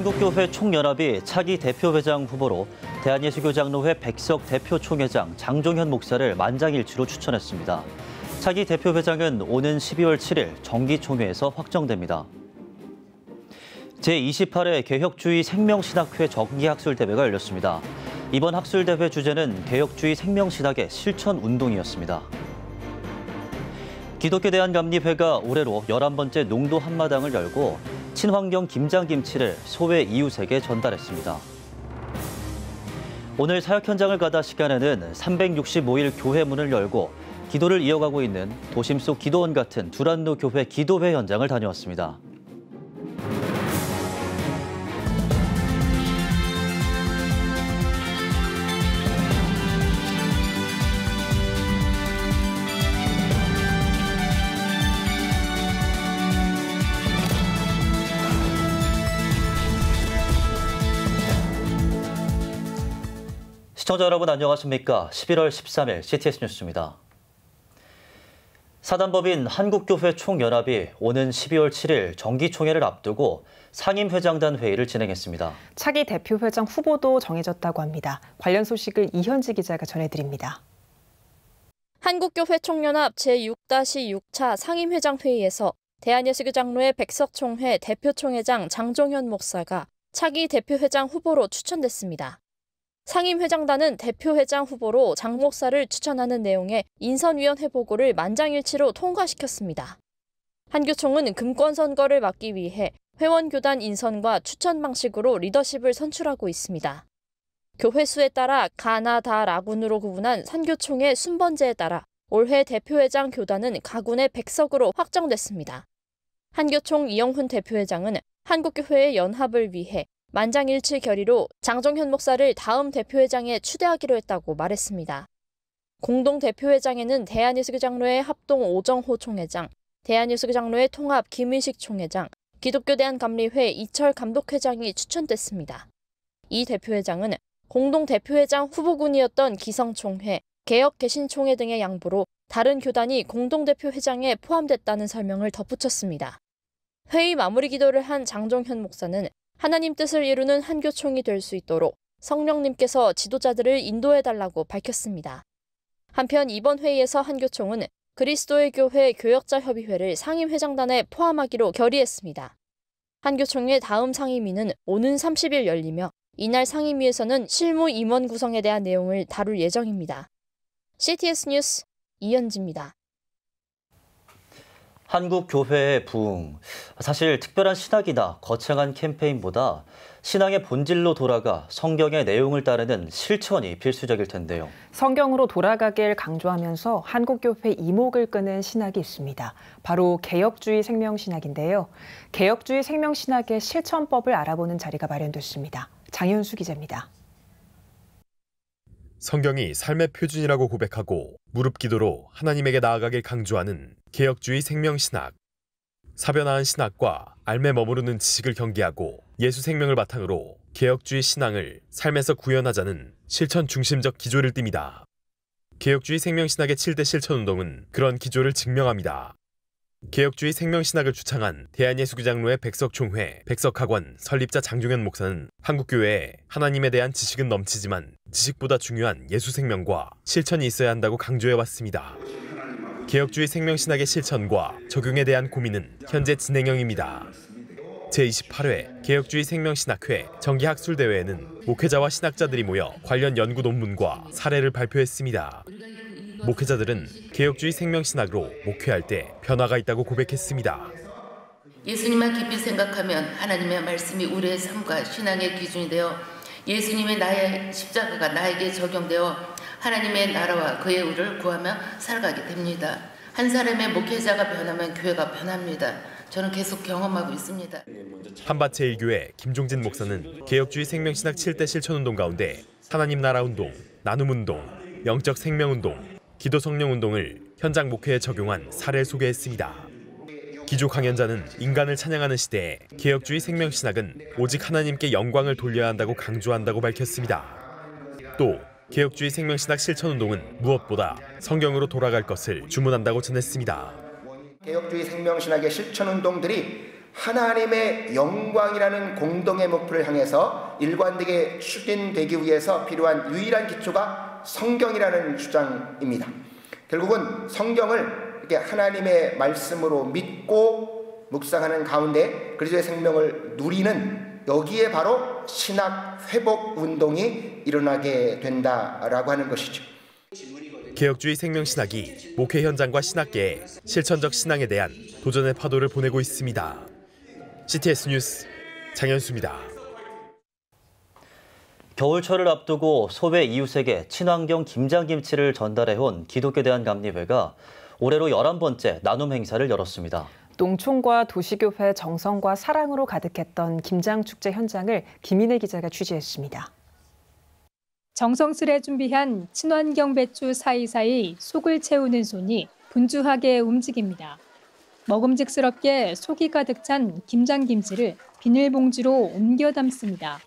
한국교회 총연합이 차기 대표회장 후보로 대한예수교장로회 백석 대표총회장 장종현 목사를 만장일치로 추천했습니다. 차기 대표회장은 오는 12월 7일 정기총회에서 확정됩니다. 제28회 개혁주의 생명신학회 정기학술대회가 열렸습니다. 이번 학술대회 주제는 개혁주의 생명신학의 실천운동이었습니다. 기독교 대한감리회가 올해로 11번째 농도 한마당을 열고 친환경 김장김치를 소외 이웃에게 전달했습니다. 오늘 사역 현장을 가다 시간에는 365일 교회 문을 열고 기도를 이어가고 있는 도심 속 기도원 같은 두란노 교회 기도회 현장을 다녀왔습니다. 시청자 여러분 안녕하십니까? 11월 13일 CTS 뉴스입니다. 사단법인 한국교회 총연합이 오는 12월 7일 정기총회를 앞두고 상임회장단 회의를 진행했습니다. 차기 대표회장 후보도 정해졌다고 합니다. 관련 소식을 이현지 기자가 전해드립니다. 한국교회 총연합 제6-6차 상임회장 회의에서 대한예수교장로회 백석총회 대표총회장 장종현 목사가 차기 대표회장 후보로 추천됐습니다. 상임회장단은 대표회장 후보로 장 목사를 추천하는 내용의 인선위원회 보고를 만장일치로 통과시켰습니다. 한교총은 금권선거를 막기 위해 회원교단 인선과 추천 방식으로 리더십을 선출하고 있습니다. 교회 수에 따라 가나 다 라군으로 구분한 산교총의 순번제에 따라 올해 대표회장 교단은 가군의 백석으로 확정됐습니다. 한교총 이영훈 대표회장은 한국교회의 연합을 위해 만장일치 결의로 장종현 목사를 다음 대표회장에 추대하기로 했다고 말했습니다. 공동 대표회장에는 대한예수교장로회 합동 오정호 총회장, 대한예수교장로회 통합 김의식 총회장, 기독교 대한감리회 이철 감독회장이 추천됐습니다. 이 대표회장은 공동 대표회장 후보군이었던 기성총회, 개혁개신총회 등의 양보로 다른 교단이 공동 대표회장에 포함됐다는 설명을 덧붙였습니다. 회의 마무리 기도를 한 장종현 목사는 하나님 뜻을 이루는 한교총이 될 수 있도록 성령님께서 지도자들을 인도해달라고 밝혔습니다. 한편 이번 회의에서 한교총은 그리스도의 교회 교역자협의회를 상임회장단에 포함하기로 결의했습니다. 한교총의 다음 상임위는 오는 30일 열리며 이날 상임위에서는 실무 임원 구성에 대한 내용을 다룰 예정입니다. CTS 뉴스 이현지입니다. 한국교회의 부흥, 사실 특별한 신학이나 거창한 캠페인보다 신앙의 본질로 돌아가 성경의 내용을 따르는 실천이 필수적일 텐데요. 성경으로 돌아가길 강조하면서 한국교회 이목을 끄는 신학이 있습니다. 바로 개혁주의 생명신학인데요. 개혁주의 생명신학의 실천법을 알아보는 자리가 마련됐습니다. 장현수 기자입니다. 성경이 삶의 표준이라고 고백하고 무릎 기도로 하나님에게 나아가길 강조하는 개혁주의 생명신학. 사변화한 신학과 앓매 머무르는 지식을 경계하고 예수 생명을 바탕으로 개혁주의 신앙을 삶에서 구현하자는 실천 중심적 기조를 띱니다. 개혁주의 생명신학의 7대 실천운동은 그런 기조를 증명합니다. 개혁주의 생명신학을 주창한 대한예수교장로회 백석총회 백석학원 설립자 장종현 목사는 한국교회에 하나님에 대한 지식은 넘치지만 지식보다 중요한 예수 생명과 실천이 있어야 한다고 강조해왔습니다. 개혁주의 생명신학의 실천과 적용에 대한 고민은 현재 진행형입니다. 제28회 개혁주의 생명신학회 정기학술대회에는 목회자와 신학자들이 모여 관련 연구 논문과 사례를 발표했습니다. 목회자들은 개혁주의 생명신학으로 목회할 때 변화가 있다고 고백했습니다. 예수님만 깊이 생각하면 하나님의 말씀이 우리의 삶과 신앙의 기준이 되어 예수님의 나의 십자가가 나에게 적용되어 하나님의 나라와 그의 의를 구하며 살아가게 됩니다. 한 사람의 목회자가 변하면 교회가 변합니다. 저는 계속 경험하고 있습니다. 한밭-제1교회 김종진 목사는 개혁주의 생명신학 7대 실천운동 가운데 하나님 나라 운동, 나눔 운동, 영적 생명 운동, 기도 성령 운동을 현장 목회에 적용한 사례를 소개했습니다. 기조 강연자는 인간을 찬양하는 시대에 개혁주의 생명신학은 오직 하나님께 영광을 돌려야 한다고 강조한다고 밝혔습니다. 또 개혁주의 생명신학 실천운동은 무엇보다 성경으로 돌아갈 것을 주문한다고 전했습니다. 개혁주의 생명신학의 실천운동들이 하나님의 영광이라는 공동의 목표를 향해서 일관되게 추진되기 위해서 필요한 유일한 기초가 성경이라는 주장입니다. 결국은 성경을 이렇게 하나님의 말씀으로 믿고 묵상하는 가운데 그리스도의 생명을 누리는, 여기에 바로 신학 회복 운동이 일어나게 된다라고 하는 것이죠. 개혁주의 생명신학이 목회 현장과 신학계에 실천적 신앙에 대한 도전의 파도를 보내고 있습니다. CTS 뉴스 장현수입니다. 겨울철을 앞두고 소외 이웃에게 친환경 김장김치를 전달해온 기독교 대한감리회가 올해로 11번째 나눔 행사를 열었습니다. 농촌과 도시교회 정성과 사랑으로 가득했던 김장축제 현장을 김인혜 기자가 취재했습니다. 정성스레 준비한 친환경 배추 사이사이 속을 채우는 손이 분주하게 움직입니다. 먹음직스럽게 속이 가득 찬 김장김치를 비닐봉지로 옮겨 담습니다.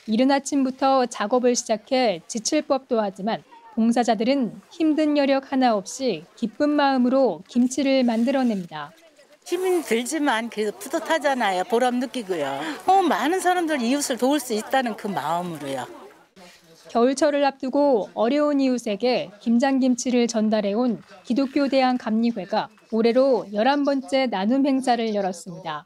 이른 아침부터 작업을 시작해 지칠 법도 하지만 봉사자들은 힘든 여력 하나 없이 기쁜 마음으로 김치를 만들어냅니다. 힘이 들지만 그래도 뿌듯하잖아요. 보람 느끼고요. 많은 사람들 이웃을 도울 수 있다는 그 마음으로요. 겨울철을 앞두고 어려운 이웃에게 김장김치를 전달해온 기독교 대한감리회가 올해로 11번째 나눔 행사를 열었습니다.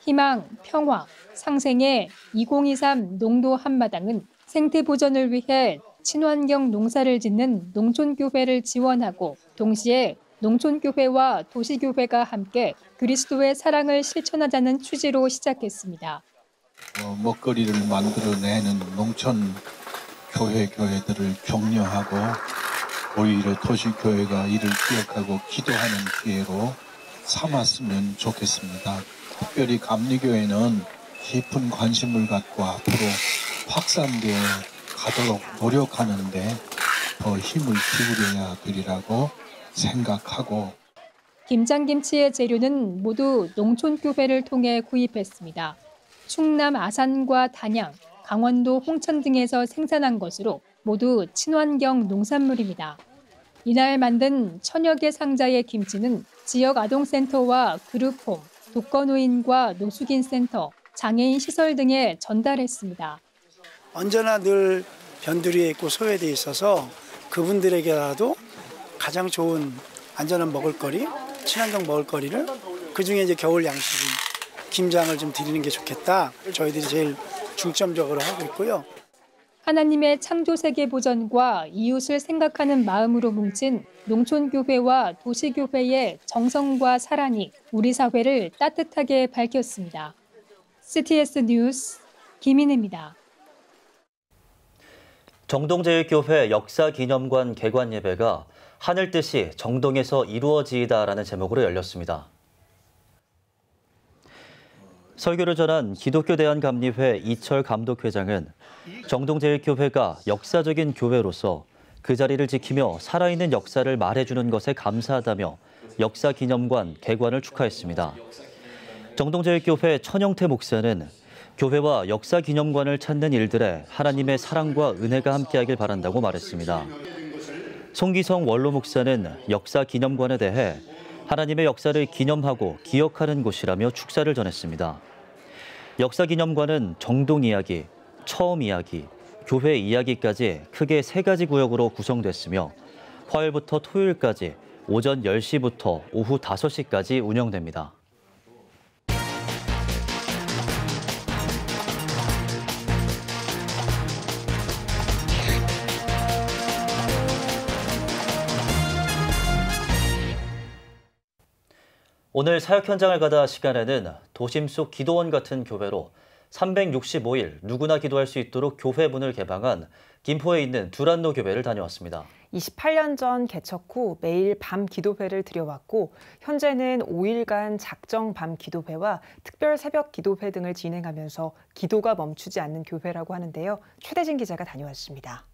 희망, 평화, 상생의 2023 농도 한마당은 생태 보전을 위해 친환경 농사를 짓는 농촌교회를 지원하고 동시에 농촌교회와 도시교회가 함께 그리스도의 사랑을 실천하자는 취지로 시작했습니다. 먹거리를 만들어내는 농촌 교회들을 격려하고 오히려 도시교회가 이를 기억하고 기도하는 기회로 삼았으면 좋겠습니다. 특별히 감리교회는 깊은 관심을 갖고 앞으로 확산되어 가도록 노력하는데 더 힘을 기울여야 되리라고 생각하고, 김장김치의 재료는 모두 농촌교회를 통해 구입했습니다. 충남 아산과 단양, 강원도 홍천 등에서 생산한 것으로 모두 친환경 농산물입니다. 이날 만든 천여 개 상자의 김치는 지역 아동센터와 그룹홈, 독거노인과 노숙인 센터, 장애인 시설 등에 전달했습니다. 언제나 늘 변두리에 있고 소외돼 있어서 그분들에게라도 가장 좋은 안전한 먹을거리, 친환경 먹을거리를, 그중에 이제 겨울 양식인 김장을 좀 드리는 게 좋겠다. 저희들이 제일 중점적으로 하고 있고요. 하나님의 창조세계 보전과 이웃을 생각하는 마음으로 뭉친 농촌교회와 도시교회의 정성과 사랑이 우리 사회를 따뜻하게 밝혔습니다. CTS 뉴스 김인혜입니다. 정동제일교회 역사기념관 개관 예배가 하늘 뜻이 정동에서 이루어지이다라는 제목으로 열렸습니다. 설교를 전한 기독교 대한감리회 이철 감독회장은 정동제일교회가 역사적인 교회로서 그 자리를 지키며 살아있는 역사를 말해주는 것에 감사하다며 역사기념관 개관을 축하했습니다. 정동제일교회 천영태 목사는 교회와 역사기념관을 찾는 일들에 하나님의 사랑과 은혜가 함께하길 바란다고 말했습니다. 송기성 원로 목사는 역사기념관에 대해 하나님의 역사를 기념하고 기억하는 곳이라며 축사를 전했습니다. 역사기념관은 정동 이야기, 처음 이야기, 교회 이야기까지 크게 3가지 구역으로 구성됐으며 화요일부터 토요일까지 오전 10시부터 오후 5시까지 운영됩니다. 오늘 사역 현장을 가다 시간에는 도심 속 기도원 같은 교회로 365일 누구나 기도할 수 있도록 교회 문을 개방한 김포에 있는 두란노 교회를 다녀왔습니다. 28년 전 개척 후 매일 밤 기도회를 드려왔고 현재는 5일간 작정 밤 기도회와 특별 새벽 기도회 등을 진행하면서 기도가 멈추지 않는 교회라고 하는데요. 최대진 기자가 다녀왔습니다.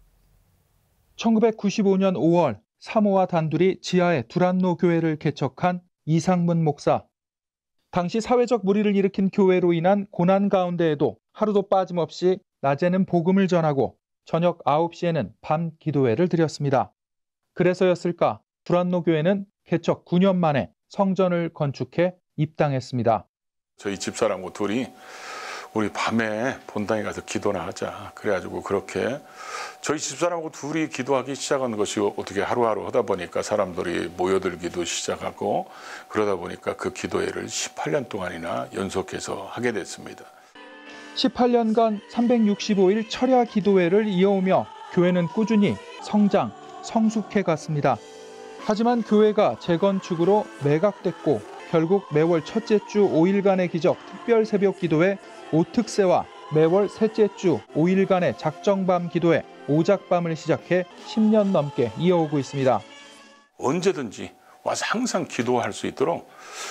1995년 5월 사모와 단둘이 지하에 두란노 교회를 개척한 이상문 목사. 당시 사회적 물의를 일으킨 교회로 인한 고난 가운데에도 하루도 빠짐없이 낮에는 복음을 전하고 저녁 9시에는 밤 기도회를 드렸습니다. 그래서였을까 두란노 교회는 개척 9년 만에 성전을 건축해 입당했습니다. 저희 집사람하고 둘이 우리 밤에 본당에 가서 기도나 하자. 그래가지고 그렇게 저희 집사람하고 둘이 기도하기 시작한 것이 어떻게 하루하루 하다 보니까 사람들이 모여들기도 시작하고 그러다 보니까 그 기도회를 18년 동안이나 연속해서 하게 됐습니다. 18년간 365일 철야 기도회를 이어오며 교회는 꾸준히 성장, 성숙해 갔습니다. 하지만 교회가 재건축으로 매각됐고 결국 매월 첫째 주 5일간의 기적 특별 새벽 기도회 오특세와 매월 셋째 주 5일간의 작정밤 기도회 오작밤을 시작해 10년 넘게 이어오고 있습니다. 언제든지 와서 항상 기도할 수 있도록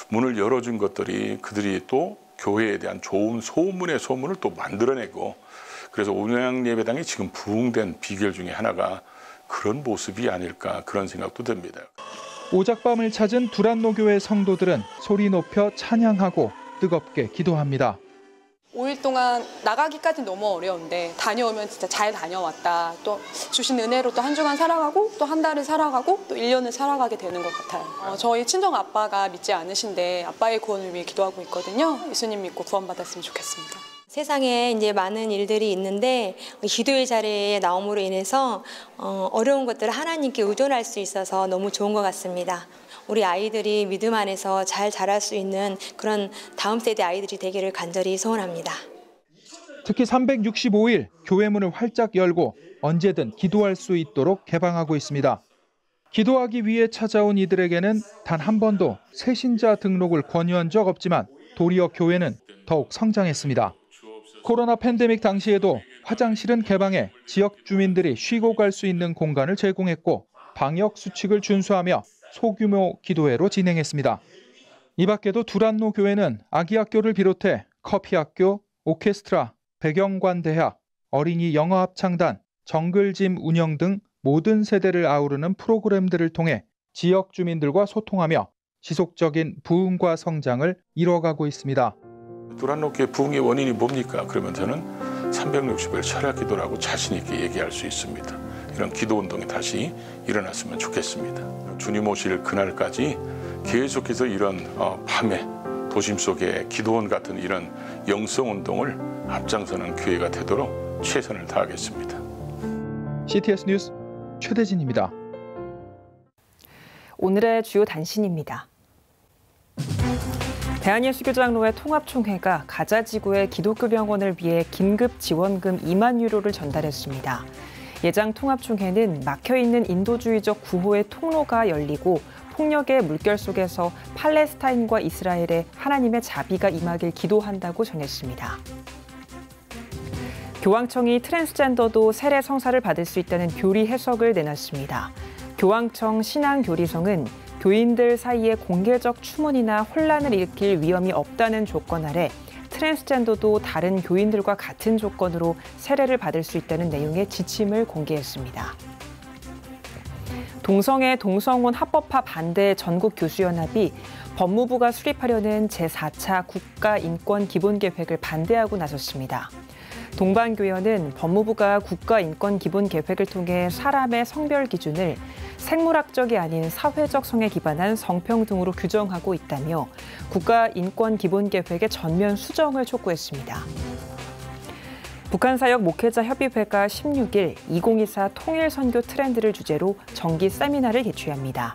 문을 열어준 것들이 그들이 또 교회에 대한 좋은 소문의 소문을 또 만들어내고 그래서 온양예배당이 지금 부흥된 비결 중에 하나가 그런 모습이 아닐까 그런 생각도 듭니다. 오작밤을 찾은 두란노 교회 성도들은 소리 높여 찬양하고 뜨겁게 기도합니다. 5일 동안 나가기까지는 너무 어려운데 다녀오면 진짜 잘 다녀왔다. 또 주신 은혜로 또 한 주간 살아가고 또 한 달을 살아가고 또 1년을 살아가게 되는 것 같아요. 저희 친정 아빠가 믿지 않으신데 아빠의 구원을 위해 기도하고 있거든요. 예수님 믿고 구원받았으면 좋겠습니다. 세상에 이제 많은 일들이 있는데 기도의 자리에 나옴으로 인해서 어려운 것들을 하나님께 의존할 수 있어서 너무 좋은 것 같습니다. 우리 아이들이 믿음 안에서 잘 자랄 수 있는 그런 다음 세대 아이들이 되기를 간절히 소원합니다. 특히 365일 교회 문을 활짝 열고 언제든 기도할 수 있도록 개방하고 있습니다. 기도하기 위해 찾아온 이들에게는 단 한 번도 새신자 등록을 권유한 적 없지만 도리어 교회는 더욱 성장했습니다. 코로나 팬데믹 당시에도 화장실은 개방해 지역 주민들이 쉬고 갈 수 있는 공간을 제공했고 방역 수칙을 준수하며 소규모 기도회로 진행했습니다. 이 밖에도 두란노 교회는 아기학교를 비롯해 커피학교, 오케스트라, 배경관대학, 어린이 영어합창단, 정글짐 운영 등 모든 세대를 아우르는 프로그램들을 통해 지역 주민들과 소통하며 지속적인 부흥과 성장을 이뤄가고 있습니다. 두란노 교회 부흥의 원인이 뭡니까? 그러면 저는 360일 철야 기도라고 자신 있게 얘기할 수 있습니다. 이런 기도 운동이 다시 일어났으면 좋겠습니다. 주님 오실 그날까지 계속해서 이런 밤에 도심 속의 기도원 같은 이런 영성 운동을 앞장서는 교회가 되도록 최선을 다하겠습니다. CTS 뉴스 최대진입니다. 오늘의 주요 단신입니다. 대한예수교장로회 통합총회가 가자지구의 기독교 병원을 위해 긴급 지원금 2만 유로를 전달했습니다. 예장 통합총회는 막혀있는 인도주의적 구호의 통로가 열리고 폭력의 물결 속에서 팔레스타인과 이스라엘에 하나님의 자비가 임하길 기도한다고 전했습니다. 교황청이 트랜스젠더도 세례 성사를 받을 수 있다는 교리 해석을 내놨습니다. 교황청 신앙교리성은 교인들 사이에 공개적 추문이나 혼란을 일으킬 위험이 없다는 조건 아래 트랜스젠더도 다른 교인들과 같은 조건으로 세례를 받을 수 있다는 내용의 지침을 공개했습니다. 동성애 동성혼 합법화 반대 전국교수연합이 법무부가 수립하려는 제4차 국가인권기본계획을 반대하고 나섰습니다. 동반교연은 법무부가 국가인권기본계획을 통해 사람의 성별 기준을 생물학적이 아닌 사회적 성에 기반한 성평등으로 규정하고 있다며 국가인권기본계획의 전면 수정을 촉구했습니다. 북한사역 목회자협의회가 16일 2024 통일선교 트렌드를 주제로 정기 세미나를 개최합니다.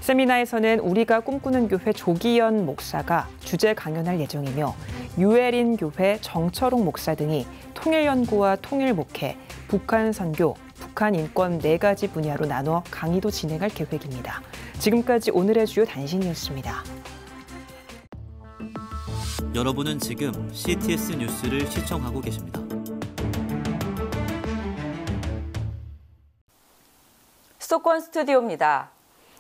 세미나에서는 우리가 꿈꾸는 교회 조기현 목사가 주제 강연할 예정이며 유에린 교회 정철웅 목사 등이 통일연구와 통일목회, 북한선교, 북한인권 4가지 분야로 나눠 강의도 진행할 계획입니다. 지금까지 오늘의 주요 단신이었습니다. 여러분은 지금 CTS 뉴스를 시청하고 계십니다. 수도권 스튜디오입니다.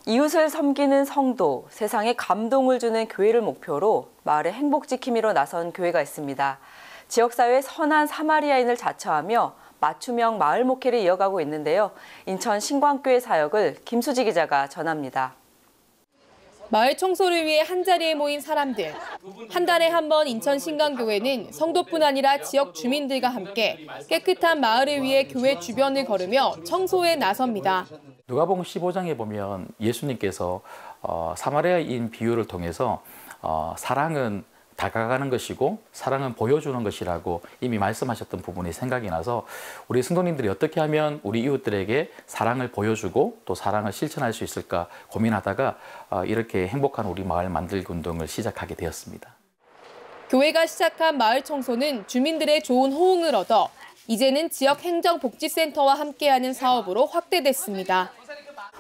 이웃을 섬기는 성도, 세상에 감동을 주는 교회를 목표로 마을의 행복 지킴이로 나선 교회가 있습니다. 지역사회의 선한 사마리아인을 자처하며 맞춤형 마을 목회를 이어가고 있는데요. 인천 신광교회 사역을 김수지 기자가 전합니다. 마을 청소를 위해 한자리에 모인 사람들. 한 달에 한 번 인천 신광교회는 성도뿐 아니라 지역 주민들과 함께 깨끗한 마을을 위해 교회 주변을 걸으며 청소에 나섭니다. 누가복음 15장에 보면 예수님께서 사마리아인 비유를 통해서 사랑은 다가가는 것이고 사랑은 보여주는 것이라고 이미 말씀하셨던 부분이 생각이 나서 우리 성도님들이 어떻게 하면 우리 이웃들에게 사랑을 보여주고 또 사랑을 실천할 수 있을까 고민하다가 이렇게 행복한 우리 마을 만들기 운동을 시작하게 되었습니다. 교회가 시작한 마을 청소는 주민들의 좋은 호응을 얻어 이제는 지역 행정복지센터와 함께하는 사업으로 확대됐습니다.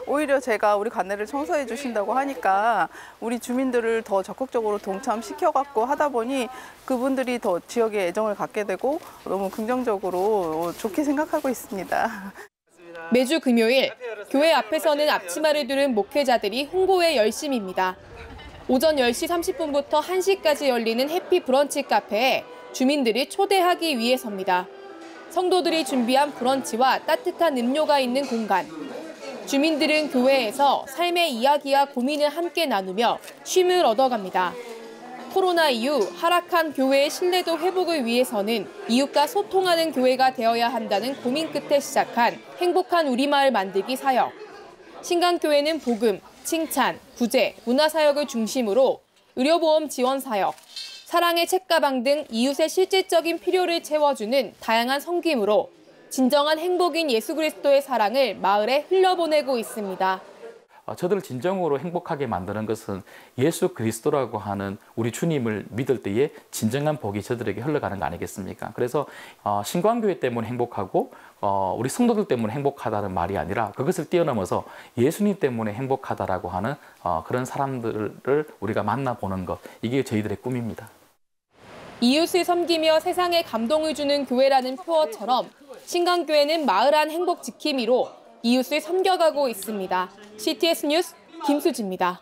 오히려 제가 우리 관내를 청소해 주신다고 하니까 우리 주민들을 더 적극적으로 동참시켜갖고 하다 보니 그분들이 더 지역에 애정을 갖게 되고 너무 긍정적으로 좋게 생각하고 있습니다. 매주 금요일 교회 앞에서는 앞치마를 두른 목회자들이 홍보에 열심입니다. 오전 10시 30분부터 1시까지 열리는 해피 브런치 카페에 주민들을 초대하기 위해서입니다. 성도들이 준비한 브런치와 따뜻한 음료가 있는 공간. 주민들은 교회에서 삶의 이야기와 고민을 함께 나누며 쉼을 얻어갑니다. 코로나 이후 하락한 교회의 신뢰도 회복을 위해서는 이웃과 소통하는 교회가 되어야 한다는 고민 끝에 시작한 행복한 우리마을 만들기 사역. 신강교회는 복음, 칭찬, 구제, 문화사역을 중심으로 의료보험 지원 사역, 사랑의 책가방 등 이웃의 실질적인 필요를 채워주는 다양한 섬김으로 진정한 행복인 예수 그리스도의 사랑을 마을에 흘려보내고 있습니다. 저들을 진정으로 행복하게 만드는 것은 예수 그리스도라고 하는 우리 주님을 믿을 때에 진정한 복이 저들에게 흘러가는 거 아니겠습니까? 그래서 신광교회 때문에 행복하고 우리 성도들 때문에 행복하다는 말이 아니라 그것을 뛰어넘어서 예수님 때문에 행복하다라고 하는 그런 사람들을 우리가 만나보는 것, 이게 저희들의 꿈입니다. 이웃을 섬기며 세상에 감동을 주는 교회라는 표어처럼 신강교회는 마을 안 행복 지킴이로 이웃을 섬겨가고 있습니다. CTS 뉴스 김수지입니다.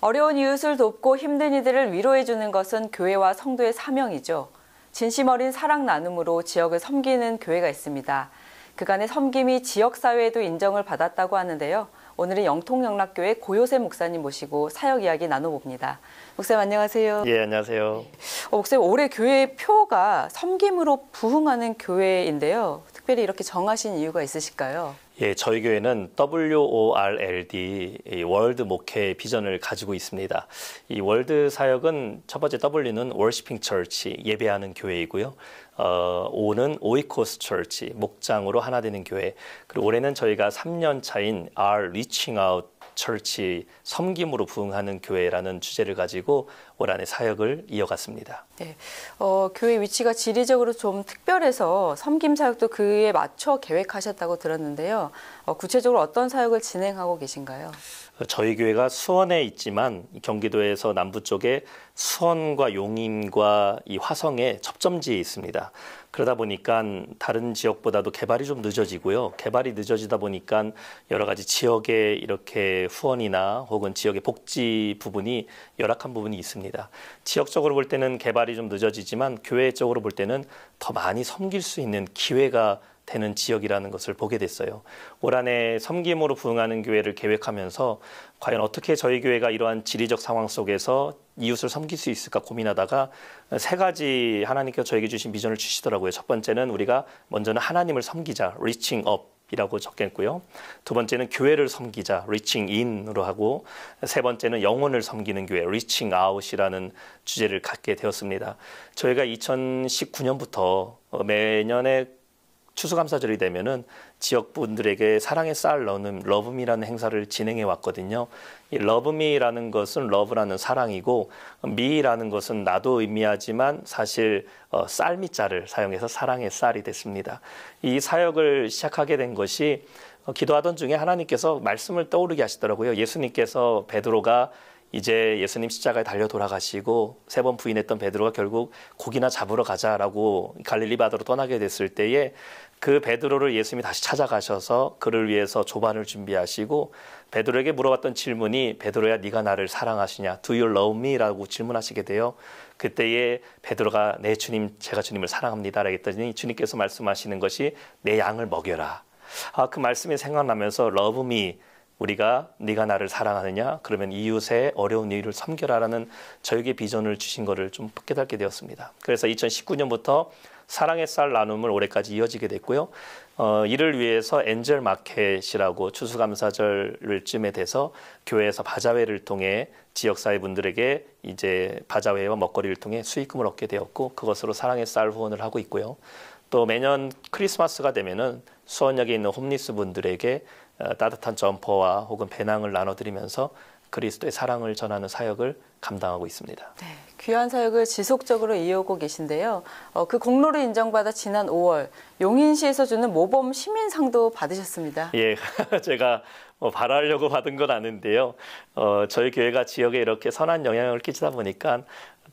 어려운 이웃을 돕고 힘든 이들을 위로해주는 것은 교회와 성도의 사명이죠. 진심 어린 사랑 나눔으로 지역을 섬기는 교회가 있습니다. 그간의 섬김이 지역사회에도 인정을 받았다고 하는데요. 오늘은 영통영락교회 고요셉 목사님 모시고 사역 이야기 나눠봅니다. 목사님 안녕하세요. 예, 안녕하세요. 목사님, 올해 교회 표어가 섬김으로 부흥하는 교회인데요. 특별히 이렇게 정하신 이유가 있으실까요? 예, 저희 교회는 WORLD, 월드 목회 비전을 가지고 있습니다. 이 월드 사역은 첫 번째 W는 Worshiping Church, 예배하는 교회이고요. O는 오이코스 처치, 목장으로 하나 되는 교회. 그리고 올해는 저희가 3년 차인 R Reaching Out 처치, 섬김으로 부흥하는 교회라는 주제를 가지고 올 한해 사역을 이어갔습니다. 네, 교회 위치가 지리적으로 좀 특별해서 섬김 사역도 그에 맞춰 계획하셨다고 들었는데요. 구체적으로 어떤 사역을 진행하고 계신가요? 저희 교회가 수원에 있지만 경기도에서 남부 쪽에 수원과 용인과 이 화성의 접점지에 있습니다. 그러다 보니까 다른 지역보다도 개발이 좀 늦어지고요. 개발이 늦어지다 보니까 여러 가지 지역에 이렇게 후원이나 혹은 지역의 복지 부분이 열악한 부분이 있습니다. 지역적으로 볼 때는 개발이 좀 늦어지지만 교회적으로 볼 때는 더 많이 섬길 수 있는 기회가 되는 지역이라는 것을 보게 됐어요. 올 한해 섬김으로 부흥하는 교회를 계획하면서 과연 어떻게 저희 교회가 이러한 지리적 상황 속에서 이웃을 섬길 수 있을까 고민하다가 세 가지 하나님께서 저에게 주신 비전을 주시더라고요. 첫 번째는 우리가 먼저는 하나님을 섬기자, reaching up 이라고 적겠고요. 두 번째는 교회를 섬기자, reaching in으로 하고, 세 번째는 영혼을 섬기는 교회, reaching out이라는 주제를 갖게 되었습니다. 저희가 2019년부터 매년에 추수감사절이 되면은 지역분들에게 사랑의 쌀 넣는 러브미라는 행사를 진행해 왔거든요. 이 러브미라는 것은 러브라는 사랑이고 미라는 것은 나도 의미하지만 사실 쌀미자를 사용해서 사랑의 쌀이 됐습니다. 이 사역을 시작하게 된 것이 기도하던 중에 하나님께서 말씀을 떠오르게 하시더라고요. 예수님께서 베드로가 이제 예수님 십자가에 달려 돌아가시고 세 번 부인했던 베드로가 결국 고기나 잡으러 가자라고 갈릴리 바다로 떠나게 됐을 때에 그 베드로를 예수님이 다시 찾아가셔서 그를 위해서 조반을 준비하시고 베드로에게 물어봤던 질문이 베드로야 네가 나를 사랑하시냐? Do you love me? 라고 질문하시게 돼요. 그때에 베드로가 네 주님 제가 주님을 사랑합니다 라고 했더니 주님께서 말씀하시는 것이 내 양을 먹여라. 그 말씀이 생각나면서 love me 우리가 네가 나를 사랑하느냐? 그러면 이웃의 어려운 이를 섬겨라라는 저에게 비전을 주신 것을 좀 깨닫게 되었습니다. 그래서 2019년부터 사랑의 쌀 나눔을 올해까지 이어지게 됐고요. 이를 위해서 엔젤 마켓이라고 추수감사절 쯤에 돼서 교회에서 바자회를 통해 지역사회 분들에게 이제 바자회와 먹거리를 통해 수익금을 얻게 되었고 그것으로 사랑의 쌀 후원을 하고 있고요. 또 매년 크리스마스가 되면은 수원역에 있는 홈리스 분들에게 따뜻한 점퍼와 혹은 배낭을 나눠드리면서 그리스도의 사랑을 전하는 사역을 감당하고 있습니다. 네, 귀한 사역을 지속적으로 이어오고 계신데요. 그 공로를 인정받아 지난 5월 용인시에서 주는 모범 시민상도 받으셨습니다. 예, 제가 바라려고 받은 건 아닌데요. 저희 교회가 지역에 이렇게 선한 영향을 끼치다 보니까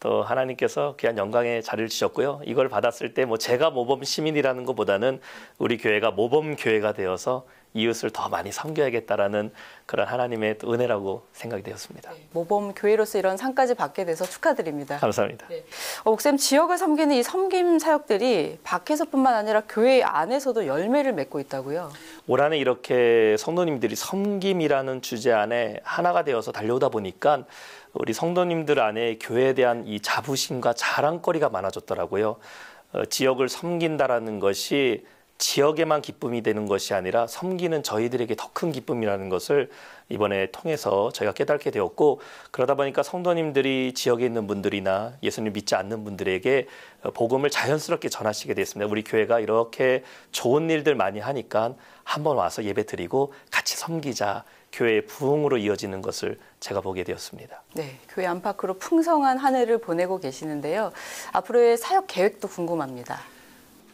또 하나님께서 귀한 영광의 자리를 주셨고요. 이걸 받았을 때 제가 모범 시민이라는 것보다는 우리 교회가 모범 교회가 되어서 이웃을 더 많이 섬겨야겠다라는 그런 하나님의 은혜라고 생각이 되었습니다. 네, 모범 교회로서 이런 상까지 받게 돼서 축하드립니다. 감사합니다. 네. 목사님, 지역을 섬기는 이 섬김 사역들이 밖에서뿐만 아니라 교회 안에서도 열매를 맺고 있다고요? 올 한해 이렇게 성도님들이 섬김이라는 주제 안에 하나가 되어서 달려오다 보니까 우리 성도님들 안에 교회에 대한 이 자부심과 자랑거리가 많아졌더라고요. 지역을 섬긴다라는 것이 지역에만 기쁨이 되는 것이 아니라 섬기는 저희들에게 더 큰 기쁨이라는 것을 이번에 통해서 저희가 깨닫게 되었고, 그러다 보니까 성도님들이 지역에 있는 분들이나 예수님 믿지 않는 분들에게 복음을 자연스럽게 전하시게 됐습니다. 우리 교회가 이렇게 좋은 일들 많이 하니까 한번 와서 예배드리고 같이 섬기자, 교회의 부흥으로 이어지는 것을 제가 보게 되었습니다. 네, 교회 안팎으로 풍성한 한 해를 보내고 계시는데요. 앞으로의 사역 계획도 궁금합니다.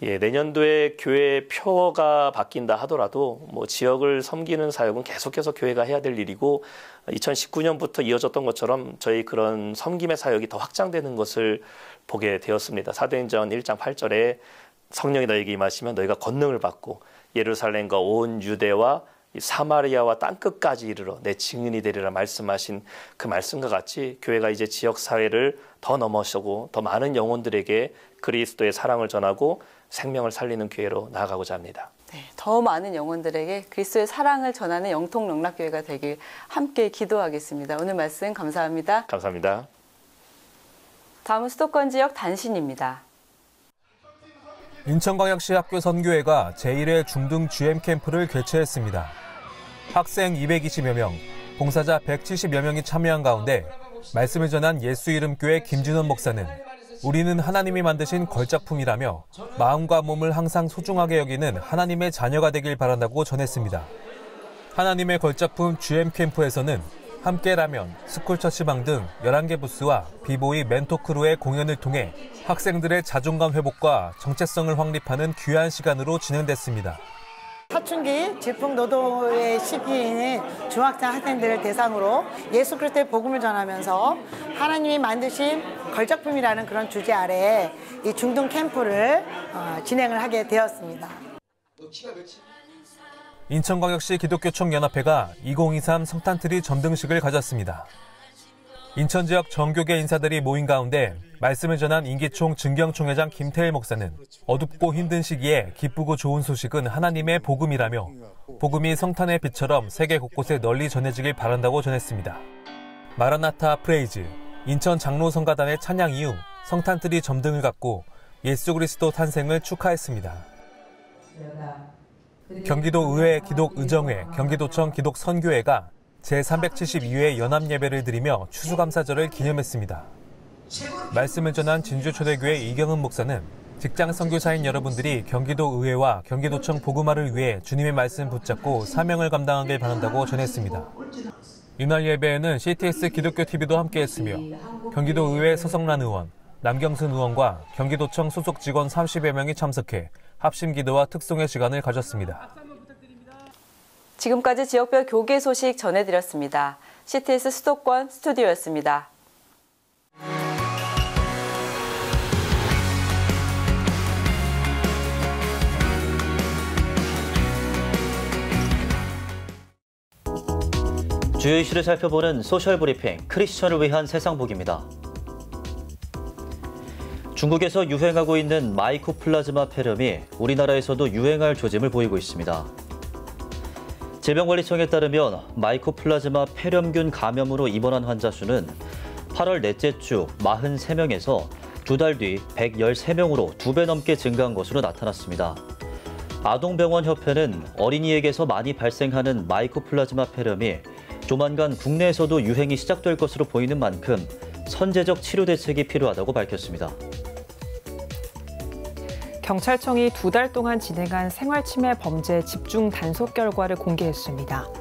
예, 내년도에 교회 표가 바뀐다 하더라도 지역을 섬기는 사역은 계속해서 교회가 해야 될 일이고, 2019년부터 이어졌던 것처럼 저희 그런 섬김의 사역이 더 확장되는 것을 보게 되었습니다. 사도행전 1장 8절에 성령이 너에게 임하시면 너희가 권능을 받고 예루살렘과 온 유대와 사마리아와 땅끝까지 이르러 내 증인이 되리라 말씀하신 그 말씀과 같이 교회가 이제 지역사회를 더 넘어서고 더 많은 영혼들에게 그리스도의 사랑을 전하고 생명을 살리는 교회로 나아가고자 합니다. 네, 더 많은 영혼들에게 그리스도의 사랑을 전하는 영통영락교회가 되길 함께 기도하겠습니다. 오늘 말씀 감사합니다. 감사합니다. 다음은 수도권 지역 단신입니다. 인천광역시 학교 선교회가 제1회 중등 GM 캠프를 개최했습니다. 학생 220여 명, 봉사자 170여 명이 참여한 가운데 말씀을 전한 예수 이름 교회 김진원 목사는 우리는 하나님이 만드신 걸작품이라며 마음과 몸을 항상 소중하게 여기는 하나님의 자녀가 되길 바란다고 전했습니다. 하나님의 걸작품 GM 캠프에서는 함께 라면, 스쿨 처치방 등 11개 부스와 비보이 멘토 크루의 공연을 통해 학생들의 자존감 회복과 정체성을 확립하는 귀한 시간으로 진행됐습니다. 사춘기 질풍노도의 시기인 중학생 학생들을 대상으로 예수 그리스도의 복음을 전하면서 하나님이 만드신 걸작품이라는 그런 주제 아래 이 중등 캠프를 진행을 하게 되었습니다. 인천광역시 기독교총연합회가 2023 성탄트리 점등식을 가졌습니다. 인천 지역 정교계 인사들이 모인 가운데 말씀을 전한 인기총 증경총회장 김태일 목사는 어둡고 힘든 시기에 기쁘고 좋은 소식은 하나님의 복음이라며 복음이 성탄의 빛처럼 세계 곳곳에 널리 전해지길 바란다고 전했습니다. 마라나타 프레이즈, 인천 장로성가단의 찬양 이후 성탄트리 점등을 갖고 예수 그리스도 탄생을 축하했습니다. 경기도 의회 기독의정회, 경기도청 기독선교회가 제372회 연합예배를 드리며 추수감사절을 기념했습니다. 말씀을 전한 진주초대교회 이경은 목사는 직장 선교사인 여러분들이 경기도 의회와 경기도청 복음화를 위해 주님의 말씀 붙잡고 사명을 감당하길 바란다고 전했습니다. 이날 예배에는 CTS 기독교TV도 함께했으며 경기도 의회 서성란 의원, 남경순 의원과 경기도청 소속 직원 30여 명이 참석해 합심기도와 특송의 시간을 가졌습니다. 지금까지 지역별 교계 소식 전해드렸습니다. CTS 수도권 스튜디오였습니다. 주요 이슈를 살펴보는 소셜 브리핑, 크리스천을 위한 세상복입니다. 중국에서 유행하고 있는 마이코플라즈마 폐렴이 우리나라에서도 유행할 조짐을 보이고 있습니다. 질병관리청에 따르면 마이코플라즈마 폐렴균 감염으로 입원한 환자 수는 8월 넷째 주 43명에서 두 달 뒤 113명으로 2배 넘게 증가한 것으로 나타났습니다. 아동병원협회는 어린이에게서 많이 발생하는 마이코플라즈마 폐렴이 조만간 국내에서도 유행이 시작될 것으로 보이는 만큼 선제적 치료 대책이 필요하다고 밝혔습니다. 경찰청이 2달 동안 진행한 생활침해 범죄 집중 단속 결과를 공개했습니다.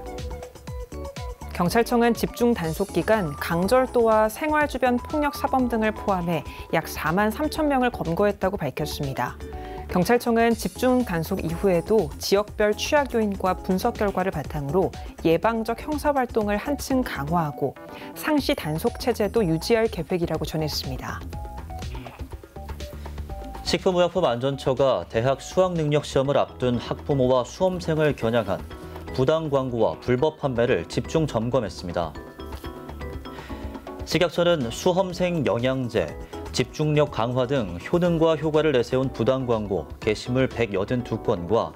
경찰청은 집중 단속 기간 강절도와 생활 주변 폭력 사범 등을 포함해 약 4만 3천 명을 검거했다고 밝혔습니다. 경찰청은 집중 단속 이후에도 지역별 취약 요인과 분석 결과를 바탕으로 예방적 형사 활동을 한층 강화하고 상시 단속 체제도 유지할 계획이라고 전했습니다. 식품의약품안전처가 대학 수학능력시험을 앞둔 학부모와 수험생을 겨냥한 부당 광고와 불법 판매를 집중 점검했습니다. 식약처는 수험생 영양제, 집중력 강화 등 효능과 효과를 내세운 부당 광고 게시물 182건과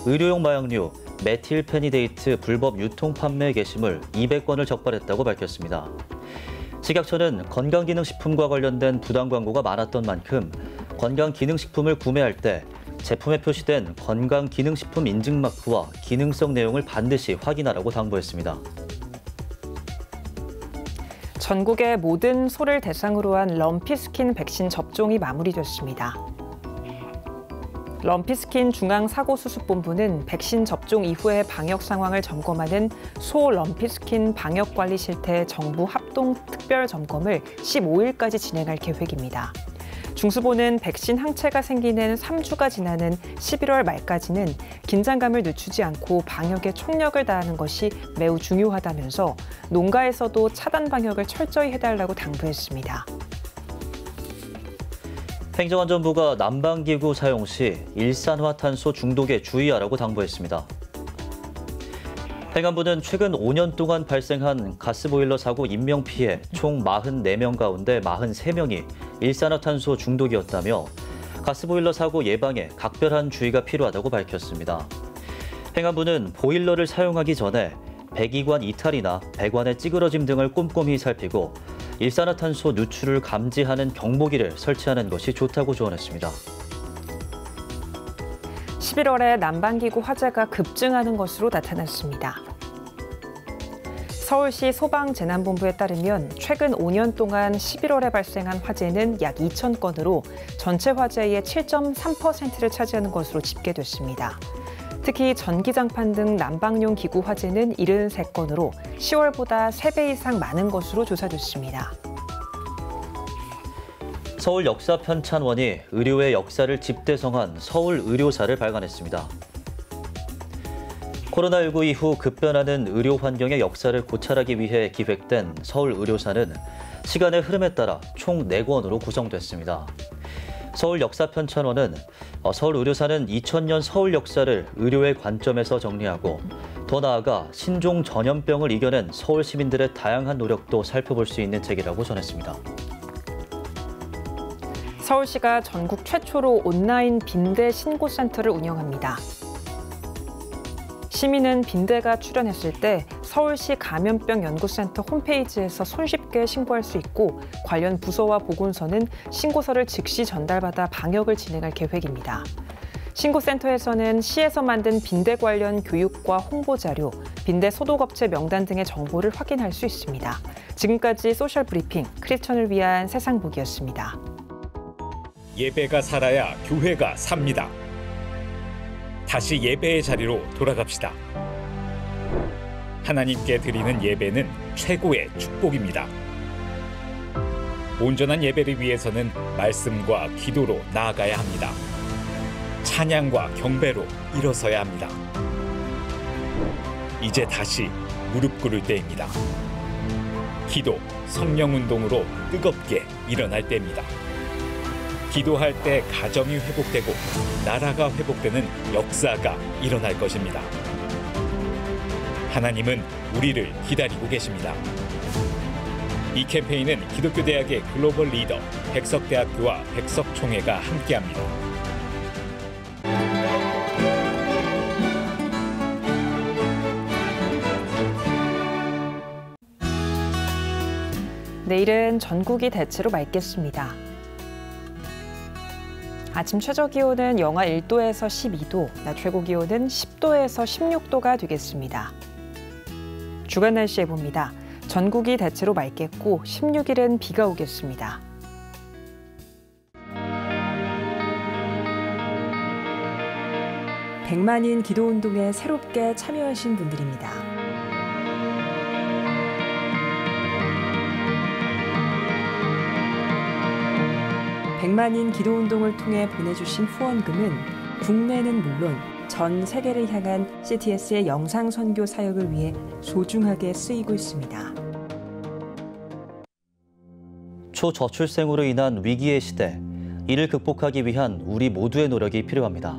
의료용 마약류, 메틸페니데이트 불법 유통 판매 게시물 200건을 적발했다고 밝혔습니다. 식약처는 건강기능식품과 관련된 부당 광고가 많았던 만큼 건강기능식품을 구매할 때 제품에 표시된 건강기능식품 인증마크와 기능성 내용을 반드시 확인하라고 당부했습니다. 전국의 모든 소를 대상으로 한 럼피스킨 백신 접종이 마무리됐습니다. 럼피스킨 중앙사고수습본부는 백신 접종 이후의 방역 상황을 점검하는 소 럼피스킨 방역관리 실태 정부 합동 특별 점검을 15일까지 진행할 계획입니다. 중수본은 백신 항체가 생기는 3주가 지나는 11월 말까지는 긴장감을 늦추지 않고 방역에 총력을 다하는 것이 매우 중요하다면서 농가에서도 차단 방역을 철저히 해달라고 당부했습니다. 행정안전부가 난방기구 사용 시 일산화탄소 중독에 주의하라고 당부했습니다. 행안부는 최근 5년 동안 발생한 가스보일러 사고 인명피해 총 44명 가운데 43명이 일산화탄소 중독이었다며 가스보일러 사고 예방에 각별한 주의가 필요하다고 밝혔습니다. 행안부는 보일러를 사용하기 전에 배기관 이탈이나 배관의 찌그러짐 등을 꼼꼼히 살피고 일산화탄소 누출을 감지하는 경보기를 설치하는 것이 좋다고 조언했습니다. 11월에 난방기구 화재가 급증하는 것으로 나타났습니다. 서울시 소방재난본부에 따르면 최근 5년 동안 11월에 발생한 화재는 약 2천 건으로 전체 화재의 7.3%를 차지하는 것으로 집계됐습니다. 특히 전기장판 등 난방용 기구 화재는 73건으로 10월보다 3배 이상 많은 것으로 조사됐습니다. 서울역사편찬원이 의료의 역사를 집대성한 서울의료사를 발간했습니다. 코로나19 이후 급변하는 의료 환경의 역사를 고찰하기 위해 기획된 서울의료사는 시간의 흐름에 따라 총 4권으로 구성됐습니다. 서울역사편찬원은 서울의료사는 2000년 서울 역사를 의료의 관점에서 정리하고 더 나아가 신종 전염병을 이겨낸 서울 시민들의 다양한 노력도 살펴볼 수 있는 책이라고 전했습니다. 서울시가 전국 최초로 온라인 빈대 신고센터를 운영합니다. 시민은 빈대가 출현했을 때 서울시 감염병 연구센터 홈페이지에서 손쉽게 신고할 수 있고 관련 부서와 보건소는 신고서를 즉시 전달받아 방역을 진행할 계획입니다. 신고센터에서는 시에서 만든 빈대 관련 교육과 홍보 자료, 빈대 소독업체 명단 등의 정보를 확인할 수 있습니다. 지금까지 소셜 브리핑 크리스천을 위한 세상보기였습니다. 예배가 살아야 교회가 삽니다. 다시 예배의 자리로 돌아갑시다. 하나님께 드리는 예배는 최고의 축복입니다. 온전한 예배를 위해서는 말씀과 기도로 나아가야 합니다. 찬양과 경배로 일어서야 합니다. 이제 다시 무릎 꿇을 때입니다. 기도, 성령 운동으로 뜨겁게 일어날 때입니다. 기도할 때 가정이 회복되고 나라가 회복되는 역사가 일어날 것입니다. 하나님은 우리를 기다리고 계십니다. 이 캠페인은 기독교대학의 글로벌 리더 백석대학교와 백석총회가 함께합니다. 내일은 전국이 대체로 맑겠습니다. 아침 최저기온은 영하 1도에서 12도, 낮 최고기온은 10도에서 16도가 되겠습니다. 주간 날씨 예보입니다. 전국이 대체로 맑겠고 16일은 비가 오겠습니다. 백만인 기도운동에 새롭게 참여하신 분들입니다. 백만인 기도운동을 통해 보내주신 후원금은 국내는 물론 전 세계를 향한 CTS의 영상 선교 사역을 위해 소중하게 쓰이고 있습니다. 초저출생으로 인한 위기의 시대, 이를 극복하기 위한 우리 모두의 노력이 필요합니다.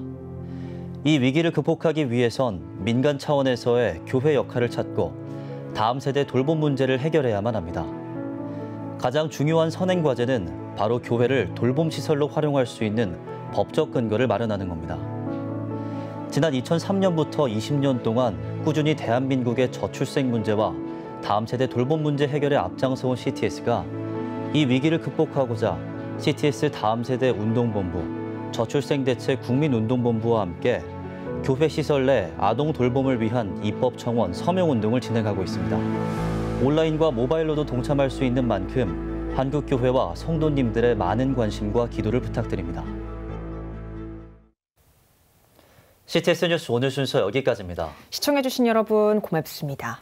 이 위기를 극복하기 위해선 민간 차원에서의 교회 역할을 찾고 다음 세대 돌봄 문제를 해결해야만 합니다. 가장 중요한 선행 과제는 바로 교회를 돌봄 시설로 활용할 수 있는 법적 근거를 마련하는 겁니다. 지난 2003년부터 20년 동안 꾸준히 대한민국의 저출생 문제와 다음 세대 돌봄 문제 해결에 앞장서온 CTS가 이 위기를 극복하고자 CTS 다음 세대 운동본부, 저출생 대책 국민운동본부와 함께 교회 시설 내 아동 돌봄을 위한 입법 청원 서명 운동을 진행하고 있습니다. 온라인과 모바일로도 동참할 수 있는 만큼 한국교회와 성도님들의 많은 관심과 기도를 부탁드립니다. CTS 뉴스 오늘 순서 여기까지입니다. 시청해주신 여러분 고맙습니다.